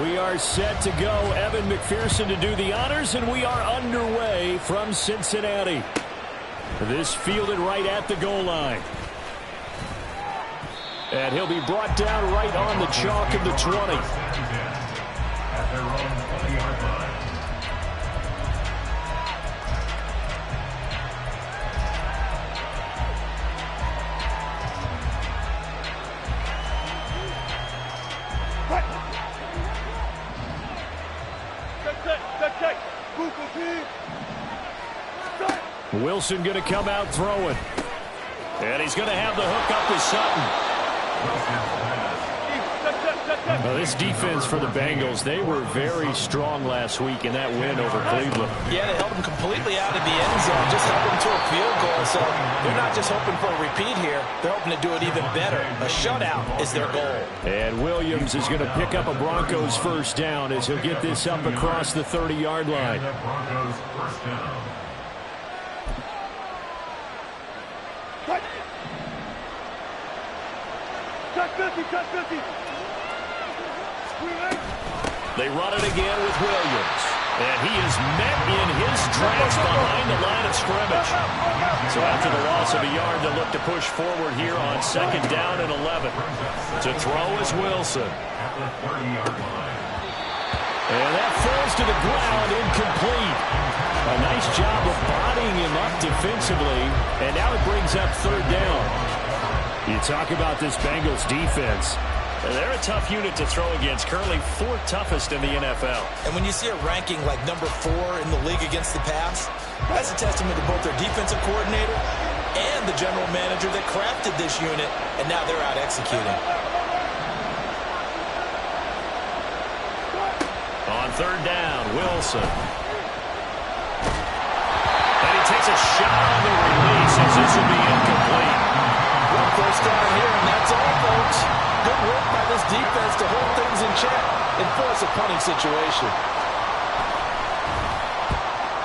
We are set to go. Evan McPherson to do the honors, and we are underway from Cincinnati. This fielded right at the goal line. And he'll be brought down right on the chalk of the 20. At their own 20-yard line. Wilson going to come out throwing. And he's going to have the hook up to Sutton. Well, this defense for the Bengals, they were very strong last week in that win over Cleveland. Yeah, they held them completely out of the end zone, just held them to a field goal. So they're not just hoping for a repeat here. They're hoping to do it even better. A shutout is their goal. And Williams is going to pick up a Broncos first down as he'll get this up across the 30-yard line. Broncos first down. They run it again with Williams. And he is met in his tracks behind the line of scrimmage. So after the loss of a yard, they'll look to push forward here on second down and 11. To throw is Wilson. And that falls to the ground, incomplete. A nice job of bodying him up defensively. And now it brings up third down. You talk about this Bengals defense. They're a tough unit to throw against, currently fourth toughest in the NFL. And when you see a ranking like number 4 in the league against the pass, that's a testament to both their defensive coordinator and the general manager that crafted this unit, and now they're out executing. On third down, Wilson. And he takes a shot on the release as this will be incomplete. One first down here, and that's all, folks. Good work by this defense to hold things in check and force a punting situation.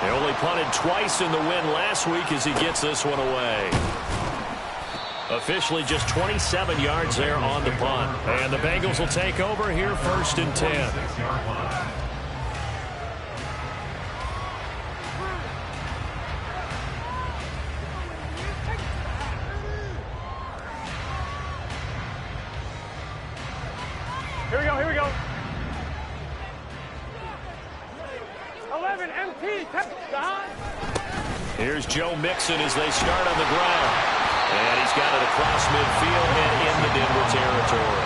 They only punted twice in the win last week as he gets this one away. Officially just 27 yards there on the punt. And the Bengals will take over here first and 10. Here we go. 11 MT, touchdown. Here's Joe Mixon as they start on the ground. And he's got it across midfield and into Denver territory.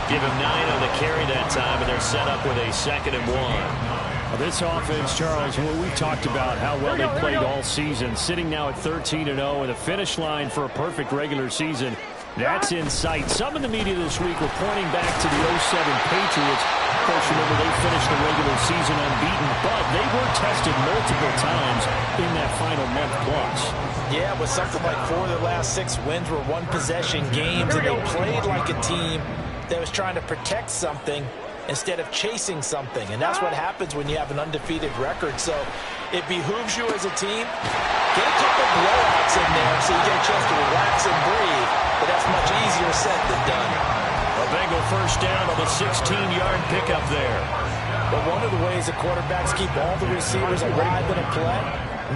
Give him 9 on the carry that time, and they're set up with a second and 1. Well, this offense, Charles, what we talked about, how well they played all season, sitting now at 13-0 with a finish line for a perfect regular season. That's in sight. Some in the media this week were pointing back to the 07 Patriots. Of course, remember, they finished the regular season unbeaten, but they were tested multiple times in that final month plus. Yeah, with something like 4 of their last 6 wins were one-possession games, and they played like a team that was trying to protect something instead of chasing something. And that's what happens when you have an undefeated record. So it behooves you as a team, get a couple blowouts in there so you get a chance to relax and breathe. But that's much easier said than done. A Bengal first down on the 16-yard pickup there. But one of the ways the quarterbacks keep all the receivers alive in a play,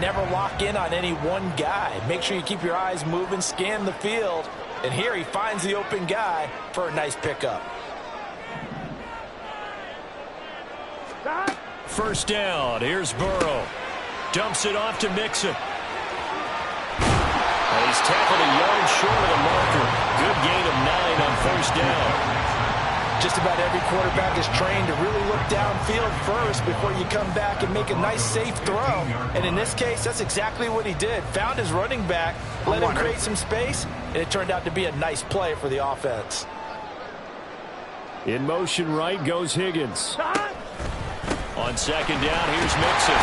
never lock in on any one guy. Make sure you keep your eyes moving, scan the field. And here he finds the open guy for a nice pickup. First down. Here's Burrow. Dumps it off to Mixon. And he's tackled a yard short of the marker. Good gain of 9 on first down. Just about every quarterback is trained to really look downfield first before you come back and make a nice, safe throw. And in this case, that's exactly what he did. Found his running back, let him create some space, and it turned out to be a nice play for the offense. In motion right goes Higgins. On second down, here's Mixon.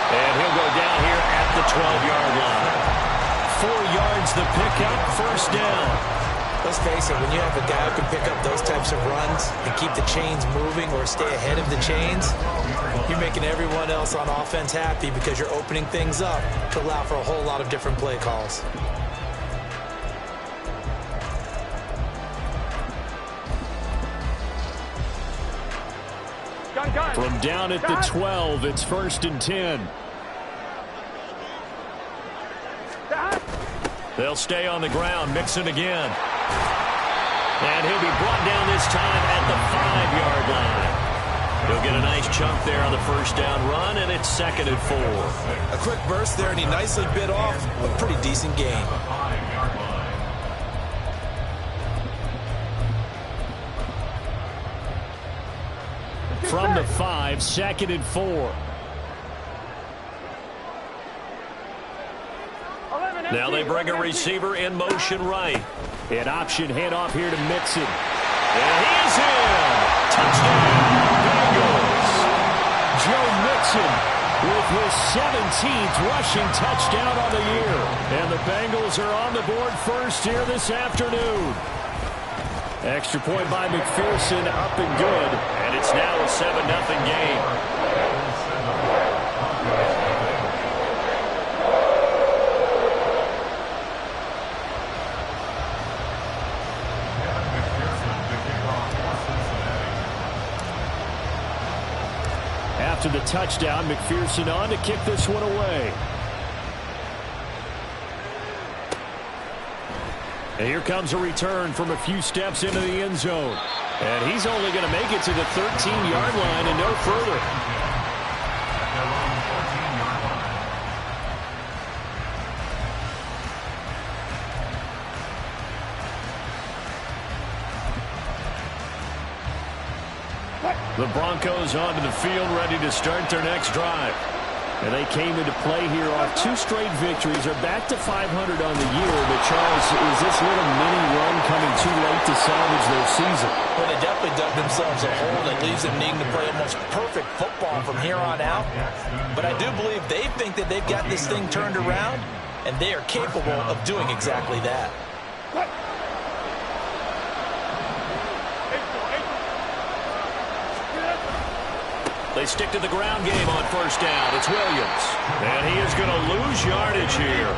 And he'll go down here at the 12-yard line. 4 yards the pickup, first down. Let's face it, when you have a guy who can pick up those types of runs and keep the chains moving or stay ahead of the chains, you're making everyone else on offense happy because you're opening things up to allow for a whole lot of different play calls. Gun. From down at the 12, it's 1st and 10. They'll stay on the ground, Mixon again. And he'll be brought down this time at the 5-yard line. He'll get a nice chunk there on the first down run, and it's 2nd and 4. A quick burst there, and he nicely bit off a pretty decent gain. From the 5, 2nd and 4. Now they bring a receiver in motion right. An option handoff here to Mixon. And he is in. Touchdown, Bengals. Joe Mixon with his 17th rushing touchdown on the year. And the Bengals are on the board first here this afternoon. Extra point by McPherson, up and good. And it's now a 7-0 game. After the touchdown, McPherson on to kick this one away. And here comes a return from a few steps into the end zone. And he's only going to make it to the 13-yard line and no further. The Broncos onto the field, ready to start their next drive. And they came into play here off 2 straight victories. They're back to 500 on the year. But, Charles, is this little mini run coming too late to salvage their season? Well, they definitely dug themselves a hole that leaves them needing to play almost perfect football from here on out. But I do believe they think that they've got this thing turned around, and they are capable of doing exactly that. They stick to the ground game on first down. It's Williams. And he is going to lose yardage here.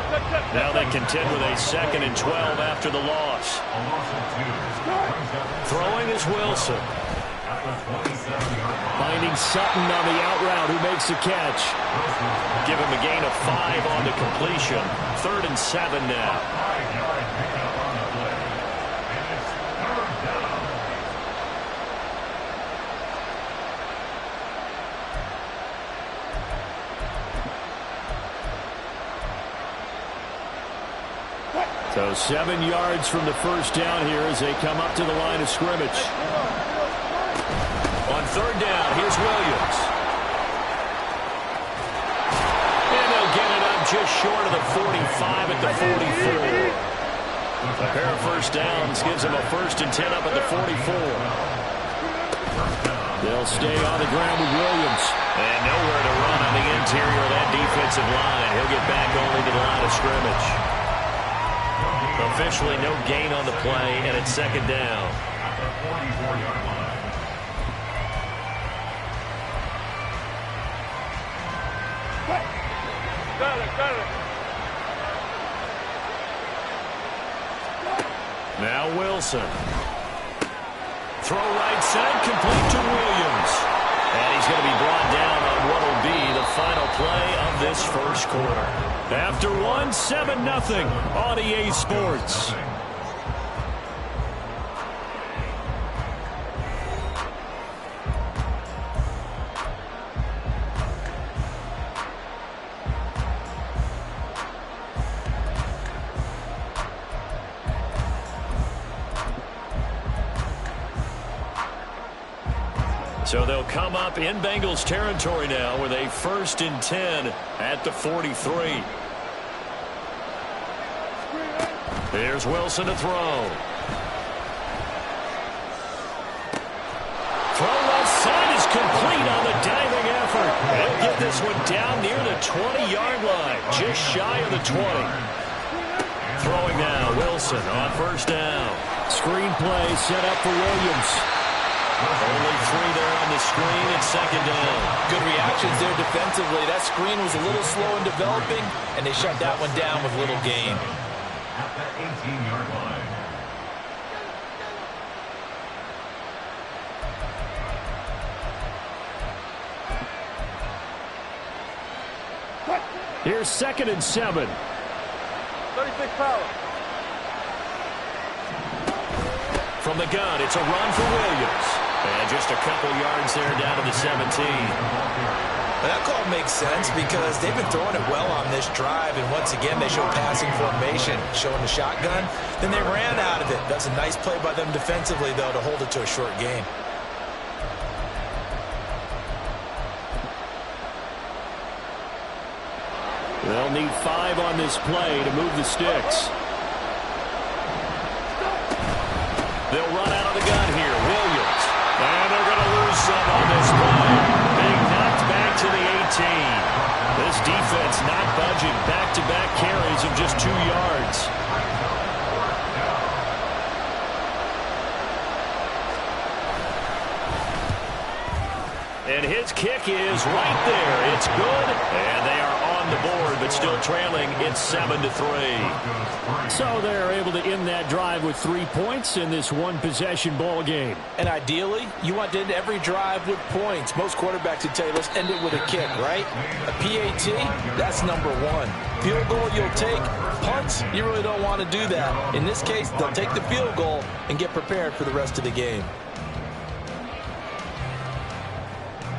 Now they contend with a 2nd and 12 after the loss. Throwing is Wilson. Finding Sutton on the out route, who makes the catch. Give him a gain of 5 on the completion. 3rd and 7 now. So 7 yards from the first down here as they come up to the line of scrimmage. On 3rd down, here's Williams. And they'll get it up just short of the 45 at the 44. A pair of first downs gives them a 1st and 10 up at the 44. They'll stay on the ground with Williams. And nowhere to run on the interior of that defensive line. He'll get back only to the line of scrimmage. Officially no gain on the play, and it's 2nd down. At the 44-yard line. Got it. Now Wilson. Throw right side, complete to Williams. And he's going to be brought down on what will be the final play of this first quarter. After 7-0 on EA Sports. So they'll come up in Bengals territory now with a 1st and 10 at the 43. Here's Wilson to throw. Throw left side is complete on the diving effort. He'll get this one down near the 20-yard line, just shy of the 20. Throwing now, Wilson on 1st down. Screen play set up for Williams. Only 3 there on the screen. It's 2nd down. Good reactions there defensively. That screen was a little slow in developing, and they shut that one down with little gain. At the 18-yard line. Here's 2nd and 7. 36 power. From the gun, it's a run for Williams. And just a couple yards there down to the 17. That call makes sense because they've been throwing it well on this drive, and once again they show passing formation, showing the shotgun. Then they ran out of it. That's a nice play by them defensively, though, to hold it to a short game. They'll need 5 on this play to move the sticks. They'll run out of the gun here. Williams. And they're going to lose some on this play. Being knocked back to the 18. This defense not budging. Back-to-back carries of just 2 yards. And his kick is right there. It's good. And they are on the board, but still trailing. It's 7-3. So they're able to end that drive with 3 points in this one-possession ball game. And ideally, you want to end every drive with points. Most quarterbacks would tell you, let's end it with a kick, right? A PAT, that's number 1. Field goal you'll take. Punts, you really don't want to do that. In this case, they'll take the field goal and get prepared for the rest of the game.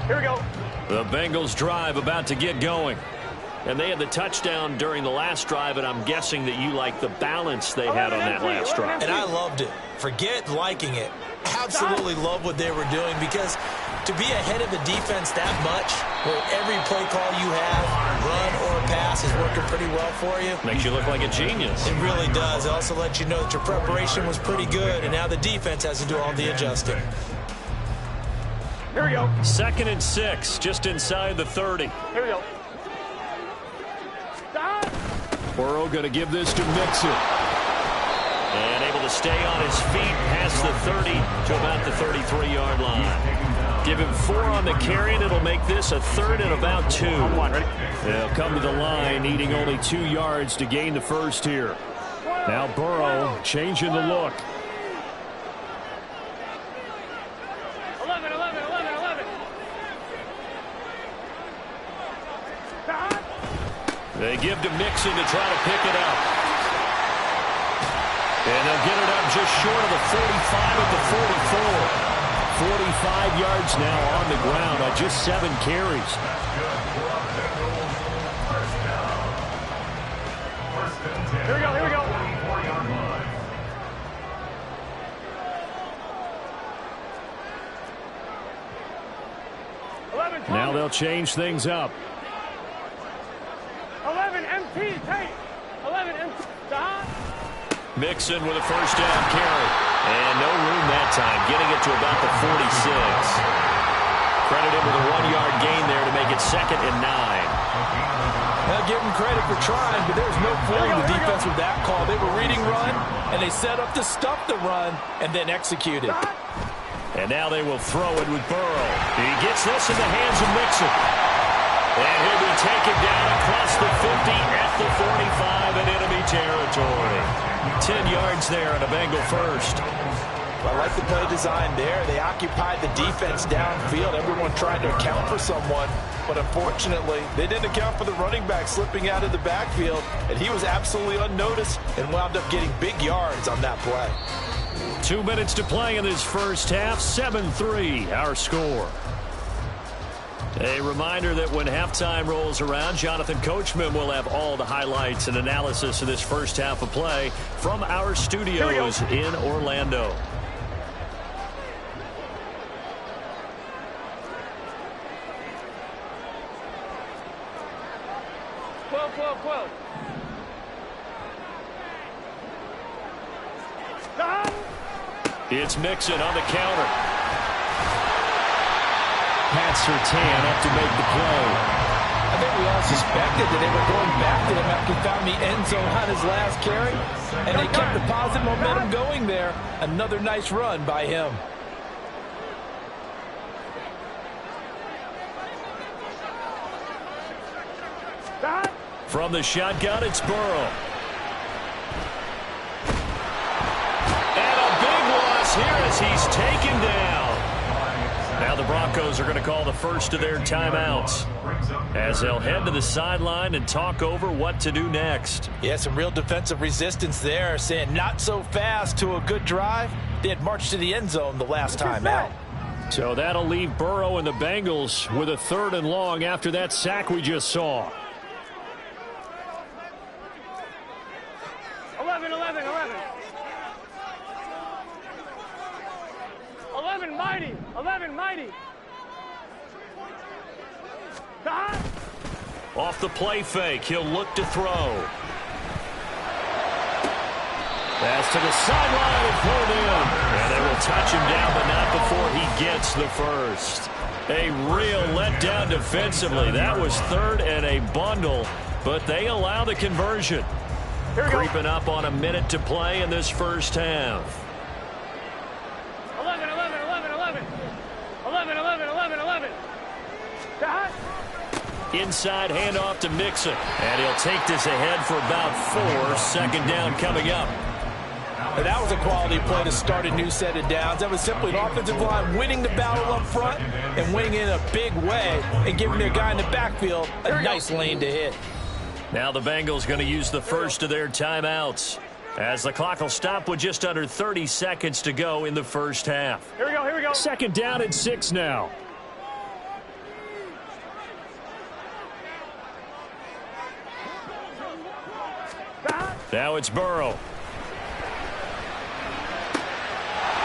Here we go. The Bengals drive about to get going. And they had the touchdown during the last drive, and I'm guessing that you like the balance they had on that last drive. And I loved it. Forget liking it. Absolutely love what they were doing, because to be ahead of the defense that much, where every play call you have, run or pass, is working pretty well for you. Makes you look like a genius. It really does. It also lets you know that your preparation was pretty good, and now the defense has to do all the adjusting. Here we go. 2nd and 6, just inside the 30. Here we go. Burrow going to give this to Mixon. And able to stay on his feet past the 30 to about the 33-yard line. Give him 4 on the carry, and it'll make this a 3rd and about 2. They'll come to the line, needing only 2 yards to gain the first here. Now Burrow changing the look. 11, 11, 11, 11. They give to Mixon to try to pick it up. And they'll get it up just short of the 45 at the 44. 45 yards now on the ground on just 7 carries. Here we go, here we go. Now they'll change things up. 11 MT, take. 11 MT. Mixon with a first down carry. And no room that time, getting it to about the 46. Credit him with a 1-yard gain there to make it 2nd and 9. I'll give him credit for trying, but there's no fooling the defense with that call. They were reading run, and they set up to stop the run, and then executed. And now they will throw it with Burrow. He gets this in the hands of Mixon. And he'll be taken down across the 50 at the 45 in enemy territory. 10 yards there on a Bengal first. I like the play design there. They occupied the defense downfield. Everyone trying to account for someone. But unfortunately, they didn't account for the running back slipping out of the backfield. And he was absolutely unnoticed and wound up getting big yards on that play. 2 minutes to play in this first half. 7-3 our score. A reminder that when halftime rolls around, Jonathan Coachman will have all the highlights and analysis of this first half of play from our studios in Orlando. It's Mixon on the counter. Pat Surtain up to make the play. I think we all suspected that they were going back to him after he found the end zone on his last carry. And they kept the positive momentum going there. Another nice run by him. From the shotgun, it's Burrow. And a big loss here as he's taken down. Now Now the Broncos are going to call the first of their timeouts as they'll head to the sideline and talk over what to do next. Yeah, some real defensive resistance there, saying not so fast to a good drive. They had marched to the end zone the last time out. So that'll leave Burrow and the Bengals with a 3rd and long after that sack we just saw. 11, mighty. 11, mighty. Off the play fake, he'll look to throw. Pass to the sideline and pulled in. And they will touch him down, but not before he gets the first. A real letdown defensively. That was 3rd and a bundle, but they allow the conversion. Creeping up on a minute to play in this first half. 11. 11. Inside handoff to Mixon. And he'll take this ahead for about 4. 2nd down coming up. And that was a quality play to start a new set of downs. That was simply an offensive line winning the battle up front and winning in a big way and giving their guy in the backfield a nice lane to hit. Now the Bengals going to use the first of their timeouts as the clock will stop with just under 30 seconds to go in the first half. Here we go. 2nd down and 6 now. Now it's Burrow.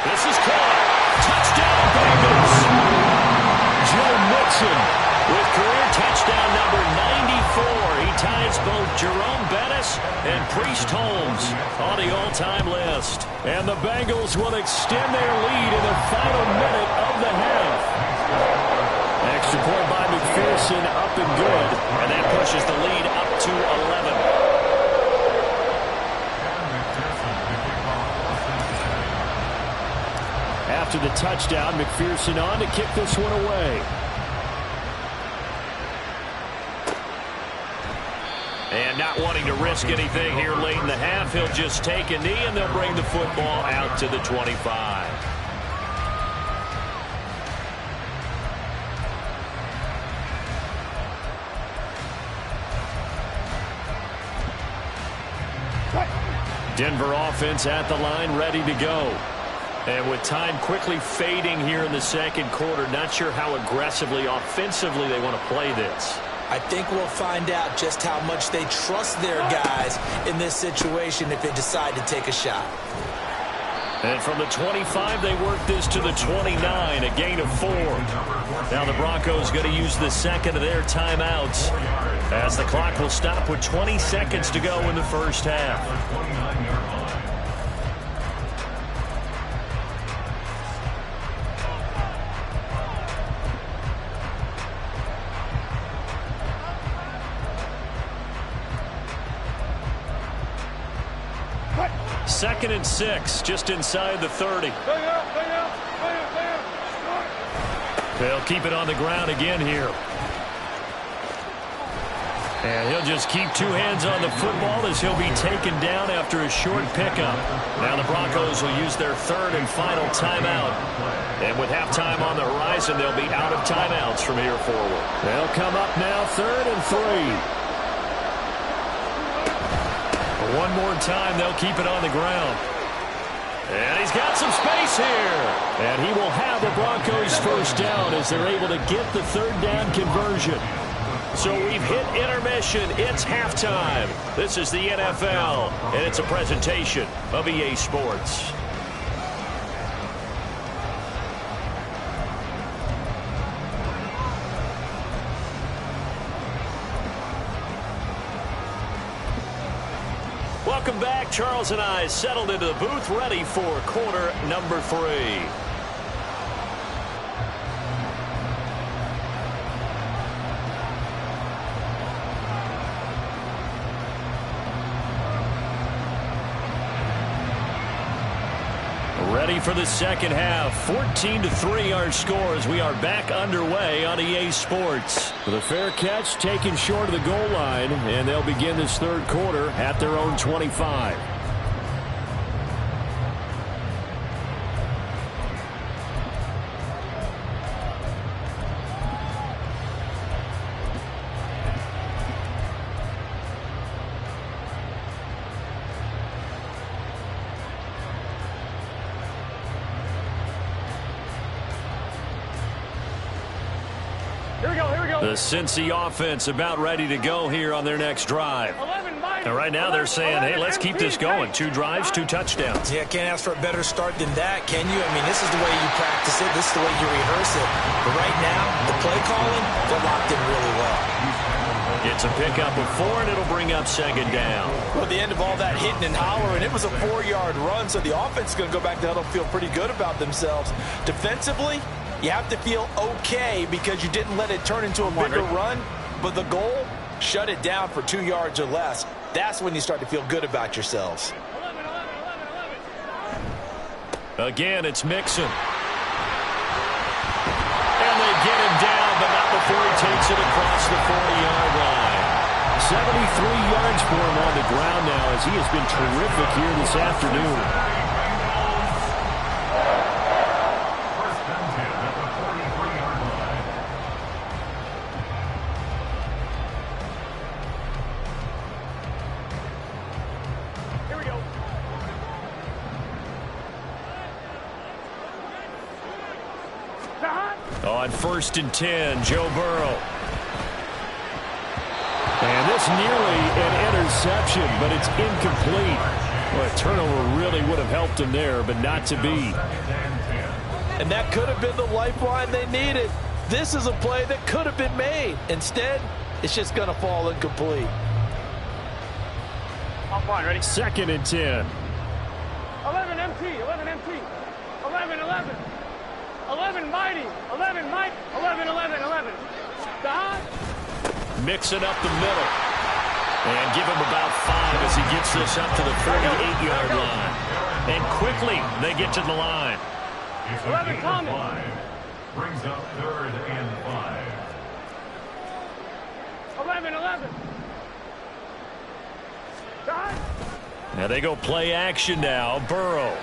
This is caught. Touchdown Bengals. Joe Mixon with career touchdown number 94. He ties both Jerome Bettis and Priest Holmes on the all-time list. And the Bengals will extend their lead in the final minute of the half. Extra point by McPherson, up and good. And that pushes the lead up to 11. After the touchdown, McPherson on to kick this one away. And not wanting to risk anything here late in the half, he'll just take a knee and they'll bring the football out to the 25. Denver offense at the line, ready to go. And with time quickly fading here in the 2nd quarter, not sure how aggressively, offensively they want to play this. I think we'll find out just how much they trust their guys in this situation if they decide to take a shot. And from the 25, they work this to the 29, a gain of 4. Now the Broncos going to use the 2nd of their timeouts as the clock will stop with 20 seconds to go in the first half. Second and 6, just inside the 30. They'll keep it on the ground again here. And he'll just keep 2 hands on the football as he'll be taken down after a short pickup. Now the Broncos will use their 3rd and final timeout. And with halftime on the horizon, they'll be out of timeouts from here forward. They'll come up now 3rd and 3. One more time, they'll keep it on the ground. And he's got some space here. And he will have the Broncos first down as they're able to get the 3rd down conversion. So we've hit intermission. It's halftime. This is the NFL, and it's a presentation of EA Sports. Welcome back. Charles and I settled into the booth, ready for quarter number 3. Ready for the 2nd half. 14-3 our scores. We are back underway on EA Sports. With a fair catch taken short of the goal line, and they'll begin this 3rd quarter at their own 25. The Cincy offense about ready to go here on their next drive. And right now they're saying, hey, let's keep this going. 2 drives, 2 touchdowns. Yeah, can't ask for a better start than that, can you? I mean, this is the way you practice it. This is the way you rehearse it. But right now, the play calling, they're locked in really well. It's a pickup of 4, and it'll bring up 2nd down. Well, at the end of all that hitting and hollering, it was a 4-yard run, so the offense is going to go back to huddle and feel pretty good about themselves. Defensively, you have to feel okay because you didn't let it turn into a bigger run, but the goal, shut it down for 2 yards or less. That's when you start to feel good about yourselves. Again, it's Mixon. And they get him down, but not before he takes it across the 40-yard line. 73 yards for him on the ground now as he has been terrific here this afternoon. On 1st and 10, Joe Burrow. And this nearly an interception, but it's incomplete. Well, a turnover really would have helped him there, but not to be. And that could have been the lifeline they needed. This is a play that could have been made. Instead, it's just going to fall incomplete. I'm fine, ready? 2nd and 10. 11 MT, 11 MT, 11, 11. 11 mighty, 11 mighty, 11, 11, 11. Dot. Mixing up the middle. And give him about 5 as he gets this up to the 38-yard line. And quickly, they get to the line. 11 coming. Brings up 3rd and 5. 11, 11. Dot. Now they go play action now. Burrow.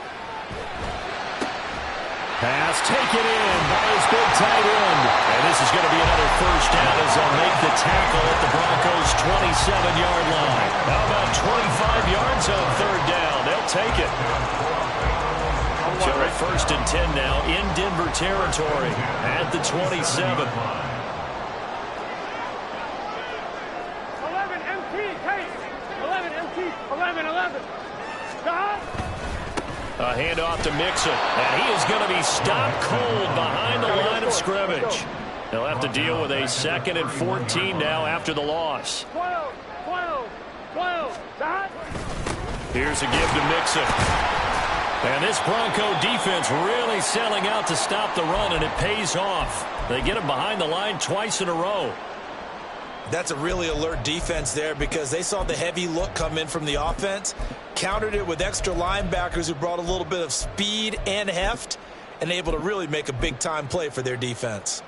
Pass taken in by his big tight end. And this is going to be another 1st down as they'll make the tackle at the Broncos' 27-yard line. How about 25 yards on 3rd down? They'll take it. So at 1st and 10 now in Denver territory at the 27. 11 MT, hey. 11 MT, 11, 11. Dot. A handoff to Mixon, and he is going to be stopped cold behind the line of scrimmage. They'll have to deal with a 2nd and 14 now after the loss. 12, 12, 12. Dot. Here's a give to Mixon. And this Bronco defense really selling out to stop the run, and it pays off. They get him behind the line twice in a row. That's a really alert defense there because they saw the heavy look come in from the offense, countered it with extra linebackers who brought a little bit of speed and heft, and able to really make a big-time play for their defense.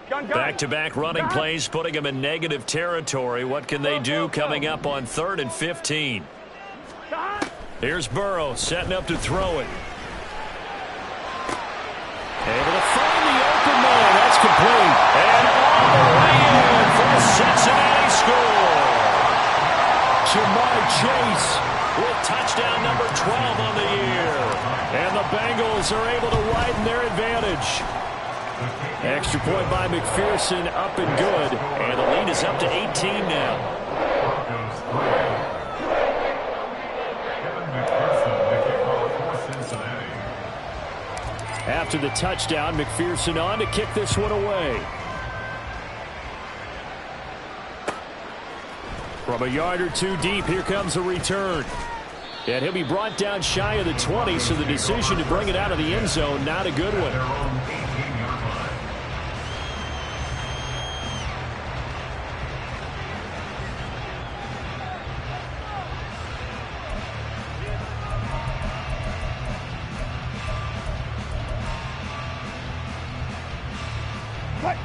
Back-to-back running plays, putting them in negative territory. What can they do coming up on 3rd and 15? Here's Burrow setting up to throw it. Able to find the open man. That's complete. And all the way in for the Cincinnati score. Jamar Chase with touchdown number 12 on the year. And the Bengals are able to widen their advantage. Extra point by McPherson, up and good. And the lead is up to 18 now. After the touchdown, McPherson on to kick this one away. From a yard or 2 deep, here comes a return. And he'll be brought down shy of the 20, so the decision to bring it out of the end zone, not a good one.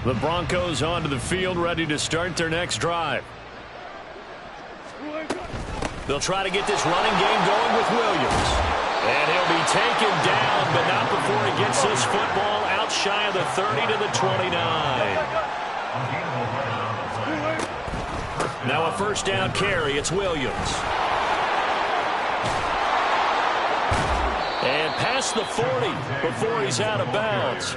The Broncos onto the field, ready to start their next drive. They'll try to get this running game going with Williams. And he'll be taken down, but not before he gets this football out shy of the 30 to the 29. Now a 1st down carry. It's Williams. And past the 40 before he's out of bounds.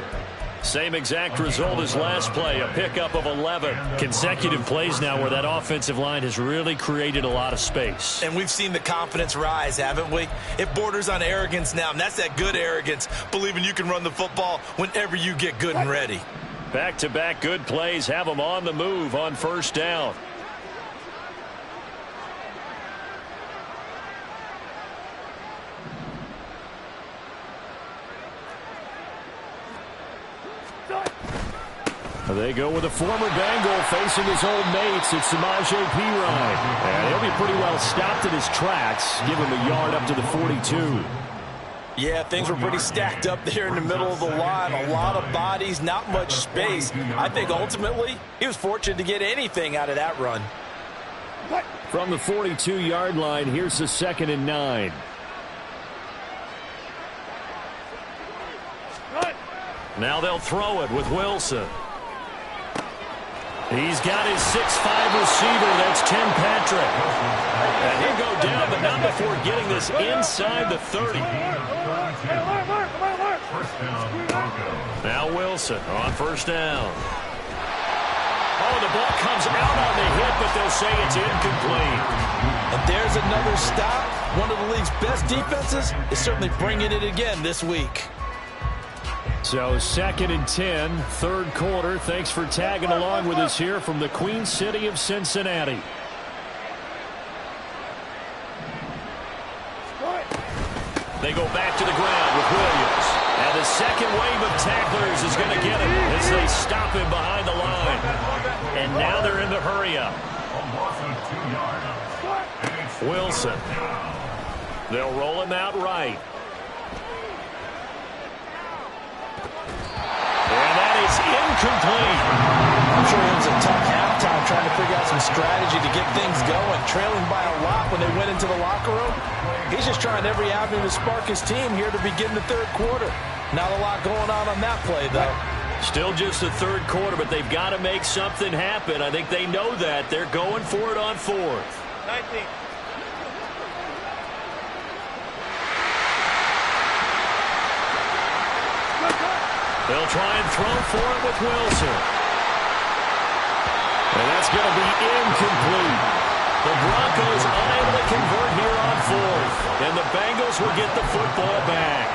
Same exact result as last play, a pickup of 11. Consecutive plays now where that offensive line has really created a lot of space. And we've seen the confidence rise, haven't we? It borders on arrogance now, and that's that good arrogance, believing you can run the football whenever you get good and ready. Back-to-back good plays have them on the move on first down. They go with a former Bengal facing his old mates. It's Samaje Perine. And he'll be pretty well stopped in his tracks. Give him a yard up to the 42. Yeah, things were pretty stacked up there in the middle of the line. A lot of bodies, not much space. I think ultimately he was fortunate to get anything out of that run. From the 42-yard line, here's the 2nd and 9. Now they'll throw it with Wilson. He's got his 6'5 receiver. That's Tim Patrick. And he'll go down, but not before getting this inside the 30. Now Wilson on first down. Oh, the ball comes out on the hit, but they'll say it's incomplete. And there's another stop. One of the league's best defenses is certainly bringing it again this week. So 2nd and 10, third quarter. Thanks for tagging along with us here from the Queen City of Cincinnati. They go back to the ground with Williams. And the second wave of tacklers is going to get him as they stop him behind the line. And now they're in the hurry-up. Wilson. They'll roll him out right. And that is incomplete. I'm sure it was a tough halftime trying to figure out some strategy to get things going. Trailing by a lot when they went into the locker room. He's just trying every avenue to spark his team here to begin the third quarter. Not a lot going on that play, though. Still just the third quarter, but they've got to make something happen. I think they know that. They're going for it on fourth. 19. They'll try and throw for it with Wilson. And that's going to be incomplete. The Broncos unable to convert here on fourth. And the Bengals will get the football back.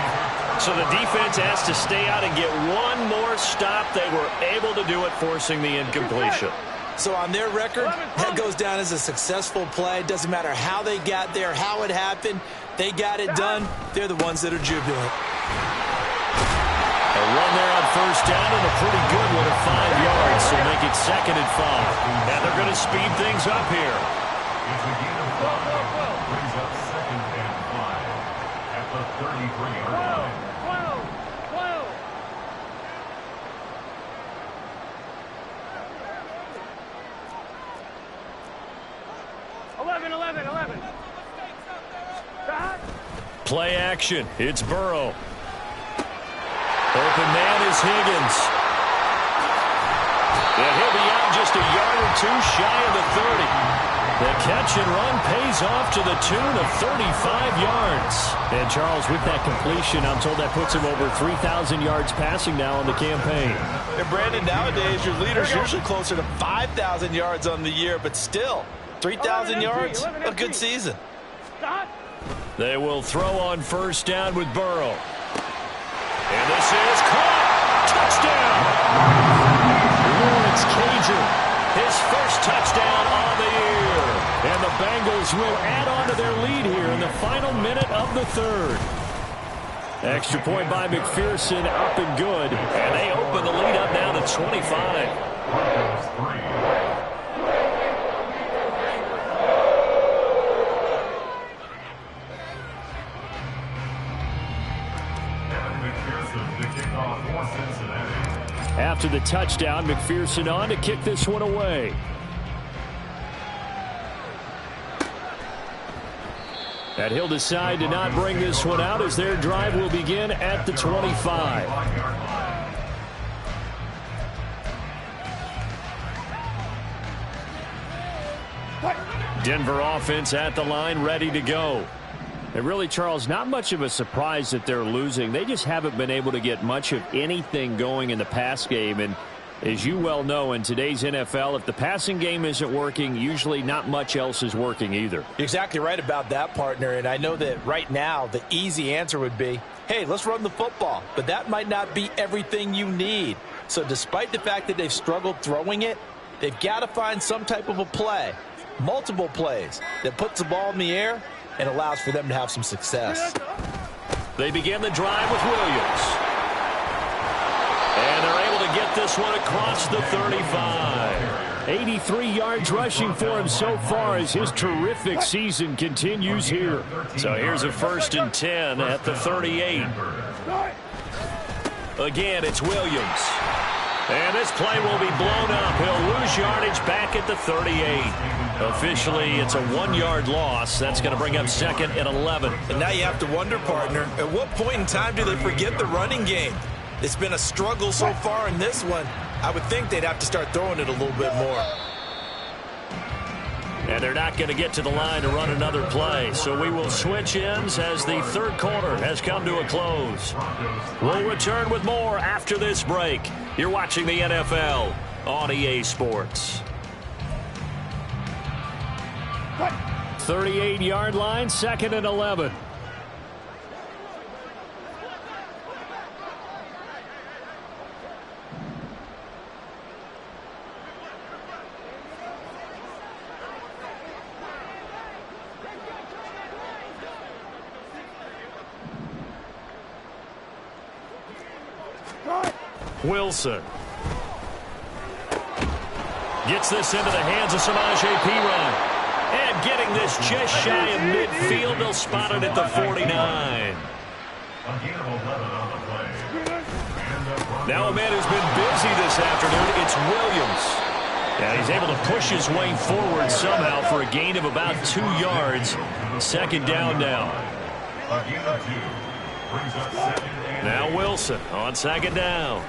So the defense has to stay out and get one more stop. They were able to do it, forcing the incompletion. So on their record, that goes down as a successful play. Doesn't matter how they got there, how it happened. They got it done. They're the ones that are jubilant. A run there on first down and a pretty good one at 5 yards, so make it 2nd and 5. And they're going to speed things up here. Brings up 2nd and 5 at the 33-yard line. 11. Play action. It's Burrow. Open man is Higgins. And he'll be out just a yard or two shy of the 30. The catch and run pays off to the tune of 35 yards. And Charles, with that completion, I'm told that puts him over 3,000 yards passing now on the campaign. And Brandon, nowadays your leader's usually closer to 5,000 yards on the year, but still, 3,000 yards, a good season. They will throw on first down with Burrow. And this is caught. Touchdown. Lawrence Cager, his first touchdown on the year. And the Bengals will add on to their lead here in the final minute of the third. Extra point by McPherson, up and good. And they open the lead up now to 25. After the touchdown, McPherson on to kick this one away. And he'll decide to not bring this one out as their drive will begin at the 25. Denver offense at the line, ready to go. And really, Charles, not much of a surprise that they're losing. They just haven't been able to get much of anything going in the pass game. And as you well know, in today's NFL, if the passing game isn't working, usually not much else is working either. You're exactly right about that, partner. And I know that right now the easy answer would be, hey, let's run the football. But that might not be everything you need. So despite the fact that they've struggled throwing it, they've got to find some type of a play, multiple plays, that puts the ball in the air and allows for them to have some success. They begin the drive with Williams. And they're able to get this one across the 35. 83 yards rushing for him so far as his terrific season continues here. So here's a 1st and 10 at the 38. Again, it's Williams. And this play will be blown up. He'll lose yardage back at the 38. Officially, it's a 1-yard loss. That's going to bring up 2nd and 11. And now you have to wonder, partner, at what point in time do they forget the running game? It's been a struggle so far in this one. I would think they'd have to start throwing it a little bit more. And they're not going to get to the line to run another play. So we will switch ends as the 3rd quarter has come to a close. We'll return with more after this break. You're watching the NFL on EA Sports. 38-yard line, 2nd and 11. Wilson gets this into the hands of Samaje Perine. And getting this just shy of midfield, they'll spot it at the 49. Now a man who's been busy this afternoon, it's Williams. And he's able to push his way forward somehow for a gain of about 2 yards. 2nd down now. Now Wilson on 2nd down.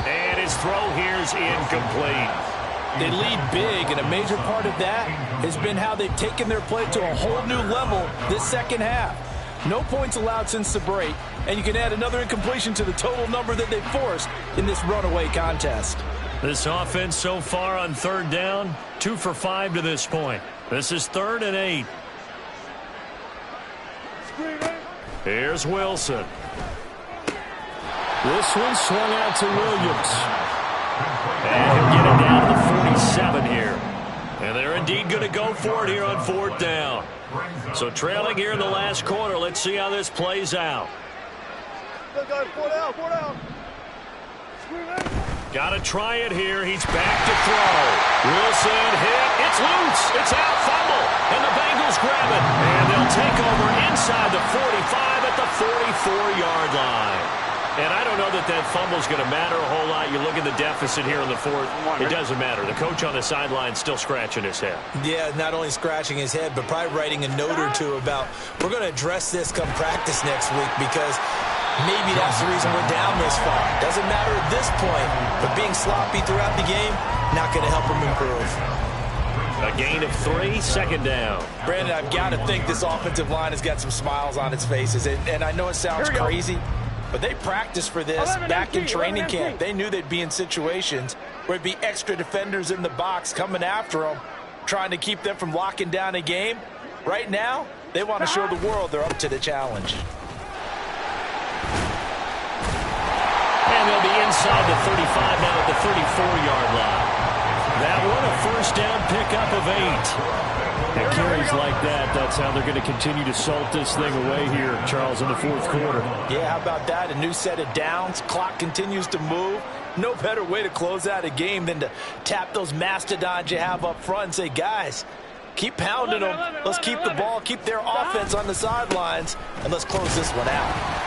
And his throw here's incomplete. They lead big, and a major part of that has been how they've taken their play to a whole new level this 2nd half. No points allowed since the break, and you can add another incompletion to the total number that they've forced in this runaway contest. This offense so far on 3rd down, 2 for 5 to this point. This is 3rd and 8. Here's Wilson. This one swung out to Williams. And he'll get it down to the 47 here. And they're indeed going to go for it here on 4th down. So trailing here in the last quarter. Let's see how this plays out. Got to try it here. He's back to throw. Wilson hit. It's loose. It's out. Fumble. And the Bengals grab it. And they'll take over inside the 45 at the 44-yard line. And I don't know that that fumble is going to matter a whole lot. You look at the deficit here in the 4th. It doesn't matter. The coach on the sideline still scratching his head. Yeah, not only scratching his head, but probably writing a note or two about, we're going to address this come practice next week because maybe that's the reason we're down this far. Doesn't matter at this point, but being sloppy throughout the game, not going to help him improve. A gain of 3, 2nd down. Brandon, I've got to think this offensive line has got some smiles on its faces. And I know it sounds crazy, but they practiced for this back in training camp. They knew they'd be in situations where it'd be extra defenders in the box coming after them, trying to keep them from locking down a game. Right now, they want to show the world they're up to the challenge. And they'll be inside the 35 now at the 34-yard line. That one a 1st down pickup of 8. And carries like that, that's how they're going to continue to salt this thing away here, Charles, in the 4th quarter. Yeah, how about that? A new set of downs. Clock continues to move. No better way to close out a game than to tap those mastodons you have up front and say, guys, keep pounding them. Let's keep the ball, keep their offense on the sidelines, and let's close this one out.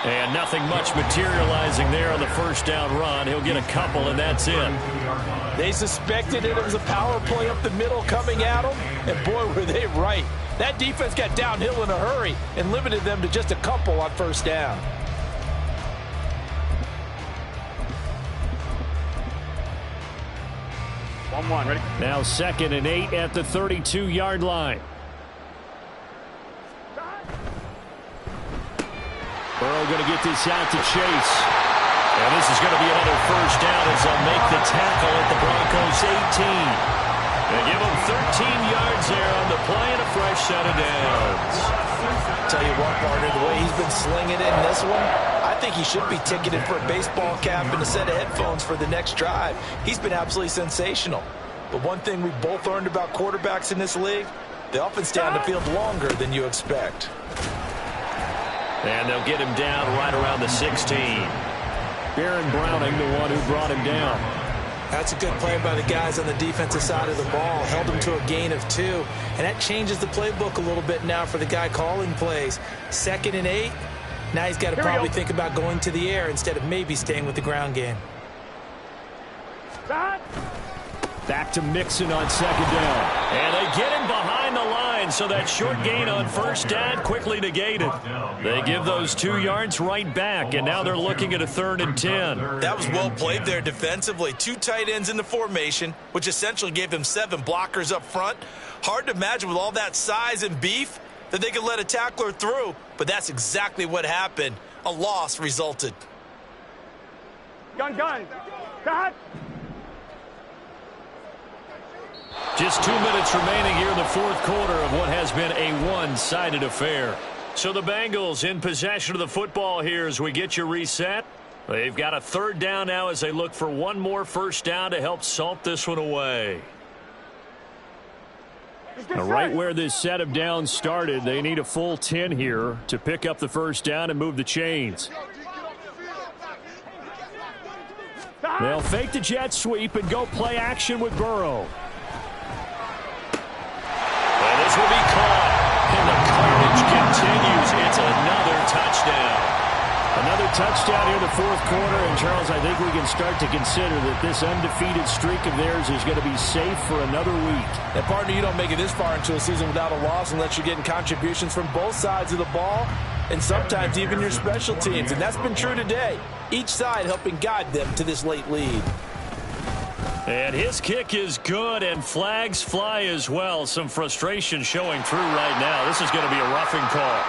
And nothing much materializing there on the 1st down run. He'll get a couple, and that's it. They suspected it was a power play up the middle coming at them, and boy, were they right. That defense got downhill in a hurry and limited them to just a couple on 1st down. Ready? Now 2nd and 8 at the 32-yard line. Burrow going to get this out to Chase. And this is going to be another first down as they'll make the tackle at the Broncos 18. They give him 13 yards there on the play and a fresh set of downs. Tell you what, partner, the way he's been slinging it in this one, I think he should be ticketed for a baseball cap and a set of headphones for the next drive. He's been absolutely sensational. But one thing we both learned about quarterbacks in this league, they often stay on the field longer than you expect. And they'll get him down right around the 16. Baron Browning, the one who brought him down. That's a good play by the guys on the defensive side of the ball. Held him to a gain of 2. And that changes the playbook a little bit now for the guy calling plays. 2nd and 8. Now he's got to probably think about going to the air instead of maybe staying with the ground game. Back to Mixon on 2nd down. And they get him behind the line, so that short gain on first down quickly negated. They give those 2 yards right back, and now they're looking at a 3rd and 10. That was well played there defensively. 2 tight ends in the formation, which essentially gave them 7 blockers up front. Hard to imagine with all that size and beef that they could let a tackler through, but that's exactly what happened. A loss resulted. Gun. Cut. Just 2 minutes remaining here in the 4th quarter of what has been a one-sided affair. So the Bengals in possession of the football here as we get you reset. They've got a 3rd down now as they look for one more first down to help salt this one away. Now, right where this set of downs started, they need a full 10 here to pick up the first down and move the chains. They'll fake the jet sweep and go play action with Burrow. And this will be caught, and the carnage continues. It's another touchdown. Another touchdown here in the 4th quarter, and Charles, I think we can start to consider that this undefeated streak of theirs is going to be safe for another week. And partner, you don't make it this far into a season without a loss unless you're getting contributions from both sides of the ball, and sometimes even your special teams, and that's been true today. Each side helping guide them to this late lead. And his kick is good, and flags fly as well. Some frustration showing through right now. This is going to be a roughing call.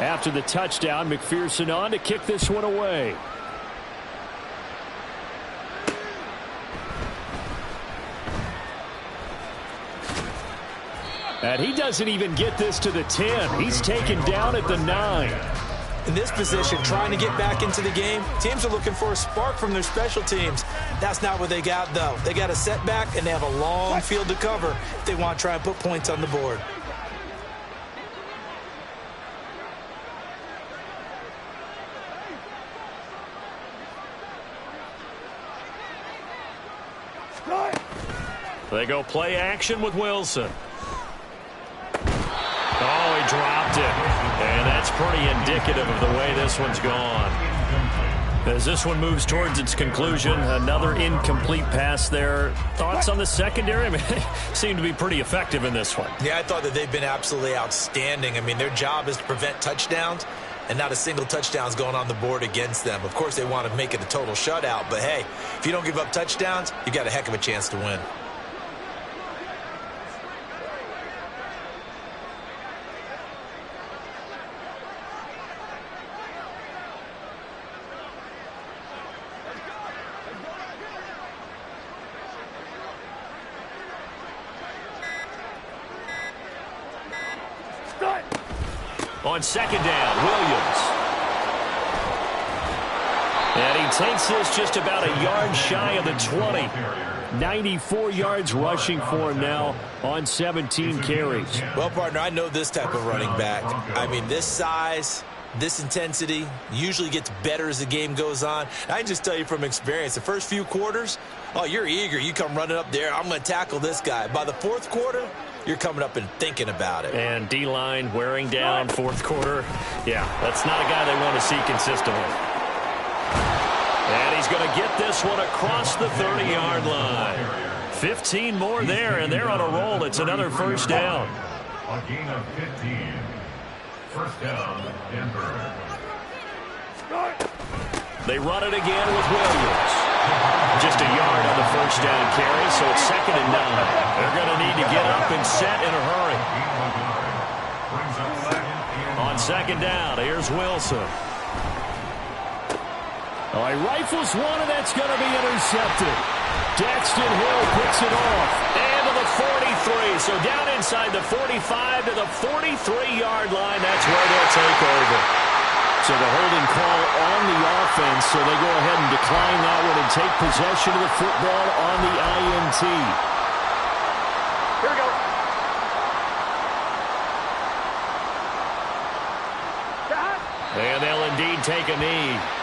After the touchdown, McPherson on to kick this one away. And he doesn't even get this to the 10. He's taken down at the 9. In this position, trying to get back into the game, teams are looking for a spark from their special teams. That's not what they got, though. They got a setback, and they have a long field to cover if they want to try and put points on the board. They go play action with Wilson. Oh, he dropped it. And that's pretty indicative of the way this one's gone. As this one moves towards its conclusion, another incomplete pass there. Thoughts on the secondary? I mean, they seem to be pretty effective in this one. Yeah, I thought that they've been absolutely outstanding. I mean, their job is to prevent touchdowns, and not a single touchdown is going on the board against them. Of course, they want to make it a total shutout, but hey, if you don't give up touchdowns, you got a heck of a chance to win. On 2nd down, Williams. And he takes this just about a yard shy of the 20. 94 yards rushing for him now on 17 carries. Well, partner, I know this type of running back. I mean, this size, this intensity usually gets better as the game goes on. I can just tell you from experience, the first few quarters, oh, you're eager. You come running up there, I'm going to tackle this guy. By the 4th quarter, you're coming up and thinking about it. And D-line wearing down 4th quarter. Yeah, that's not a guy they want to see consistently. And he's going to get this one across the 30-yard line. 15 more there, and they're on a roll. It's another first down. A gain of 15. First down, Denver. They run it again with Williams. Just a yard on the first down carry, so it's 2nd and 9. They're going to need to get up and set in a hurry. On second down, here's Wilson. Oh, he rifles one, and that's going to be intercepted. Daxton Hill picks it off. And to the 43. So down inside the 45 to the 43-yard line. That's where they'll take over. So the holding call on the offense. So they go ahead and decline that one and take possession of the football on the INT. Here we go. And they'll indeed take a knee.